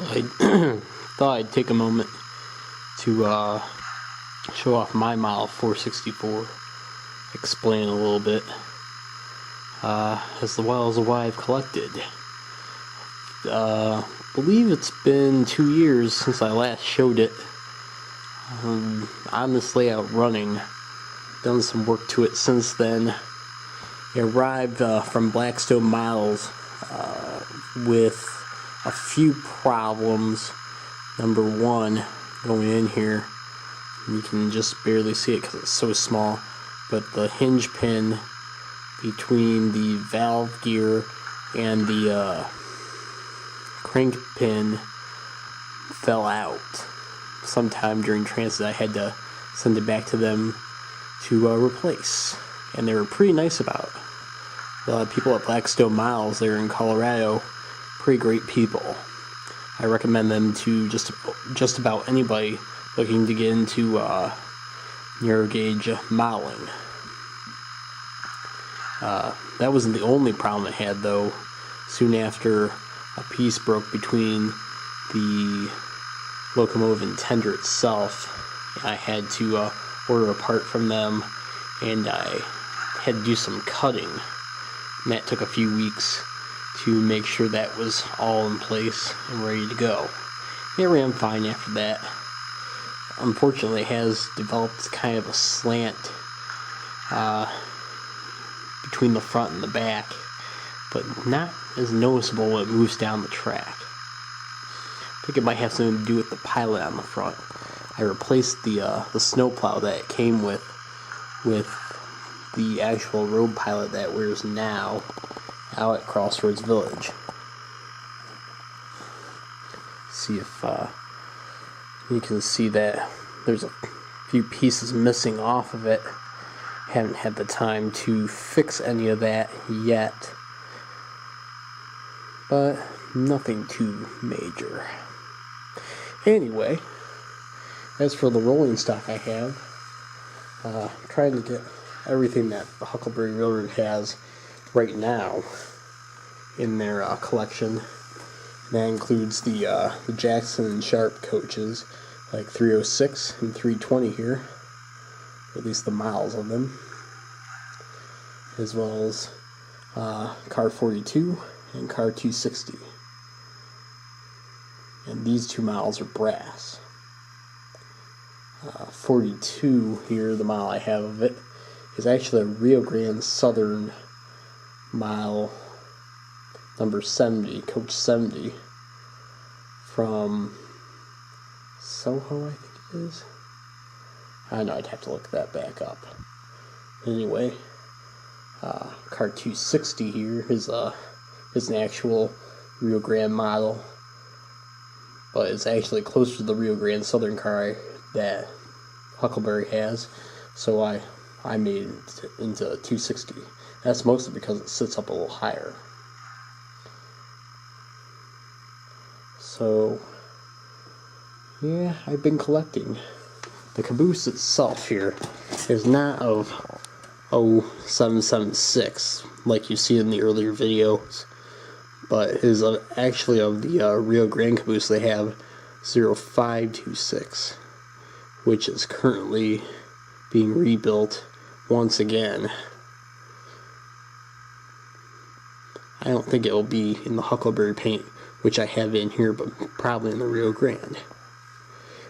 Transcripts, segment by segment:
I thought I'd take a moment to show off my Model 464, explain a little bit as well as what I've collected. Believe it's been 2 years since I last showed it. On this layout running, done some work to it since then. It arrived from Blackstone Models with a few problems. Number one, going in here, you can just barely see it because it's so small, but the hinge pin between the valve gear and the crank pin fell out sometime during transit. I had to send it back to them to replace, and they were pretty nice about it. The people at Blackstone Models there in Colorado, pretty great people. I recommend them to just about anybody looking to get into narrow gauge modeling. That wasn't the only problem it had, though. Soon after, a piece broke between the locomotive and tender itself. I had to order a part from them, and I had to do some cutting. And that took a few weeks to make sure that was all in place and ready to go. It ran fine after that. Unfortunately, it has developed kind of a slant between the front and the back, but not as noticeable when it moves down the track. I think it might have something to do with the pilot on the front. I replaced the snowplow that it came with the actual road pilot that wears now out at Crossroads Village. See if you can see that there's a few pieces missing off of it. Haven't had the time to fix any of that yet, but nothing too major. Anyway, as for the rolling stock I have, trying to get everything that the Huckleberry Railroad has right now in their collection. And that includes the Jackson and Sharp coaches, like 306 and 320 here, or at least the miles of them, as well as car 42 and car 260. And these two models are brass. 42 here, the model I have of it, is actually a Rio Grande Southern model, number 70, coach 70, from Soho, I think it is. I don't know, I'd have to look that back up. Anyway, car 260 here is an actual Rio Grande model, but it's actually closer to the Rio Grande Southern car that Huckleberry has, so I made it into 260. That's mostly because it sits up a little higher. So, yeah, I've been collecting. The caboose itself here is not of 0776 like you see in the earlier videos, but is actually of the Rio Grande caboose they have, 0526, which is currently being rebuilt once again. I don't think it will be in the Huckleberry paint, which I have in here, but probably in the Rio Grande.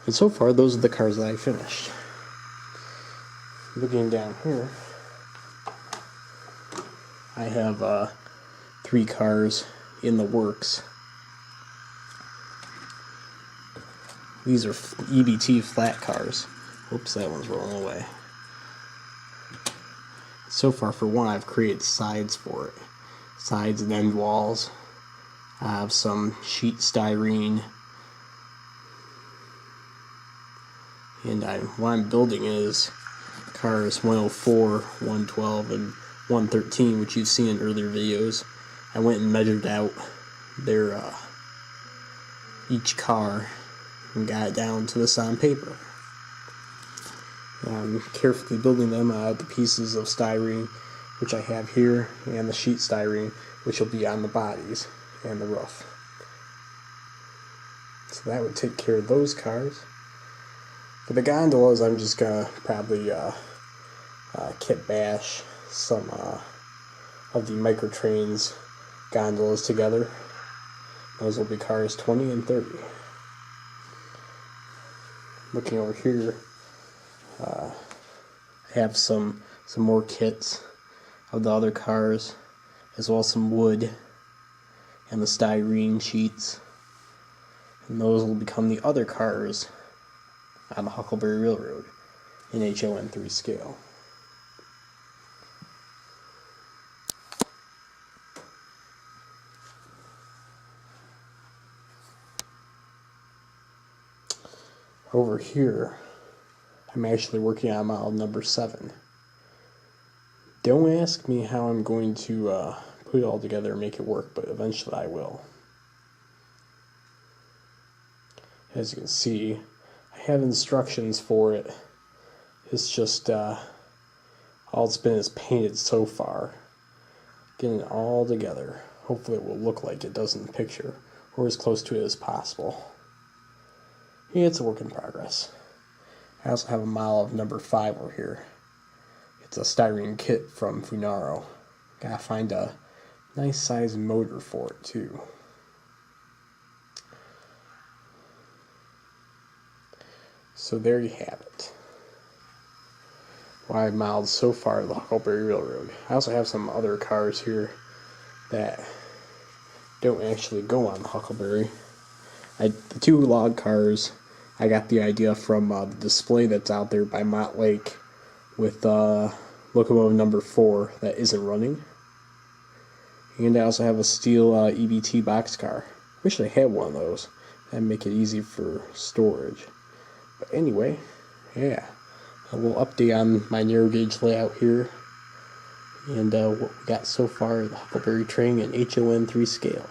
And so far, those are the cars that I finished. Looking down here, I have 3 cars in the works. These are EBT flat cars. Oops, that one's rolling away. So far, for one, I've created sides for it. Sides and end walls. I have some sheet styrene. And what I'm building is cars 104, 112, and 113, which you've seen in earlier videos. I went and measured out their each car and got it down to this on paper. I'm carefully building them out of the pieces of styrene, which I have here, and the sheet styrene, which will be on the bodies and the roof. So that would take care of those cars. For the gondolas, I'm just gonna probably kit bash some of the microtrains gondolas together. Those will be cars 20 and 30. Looking over here, I have some more kits of the other cars, as well as some wood and the styrene sheets. And those will become the other cars on the Huckleberry Railroad in HOn3 scale. Over here, I'm actually working on model number 7. Don't ask me how I'm going to put it all together and make it work, but eventually I will. As you can see, I have instructions for it. It's just all it's been is painted so far. Getting it all together. Hopefully it will look like it does in the picture, or as close to it as possible. Yeah, it's a work in progress. I also have a model of number 5 over here. It's a styrene kit from Funaro. Gotta find a nice size motor for it too. So there you have it. What I've modeled so far the Huckleberry Railroad. I also have some other cars here that don't actually go on the Huckleberry. The 2 log cars, I got the idea from the display that's out there by Mott Lake with locomotive number 4 that isn't running. And I also have a steel EBT boxcar. Wish I had one of those. That'd make it easy for storage. But anyway, yeah. A little update on my narrow gauge layout here. And what we got so far, the Huckleberry train in HOn3 scale.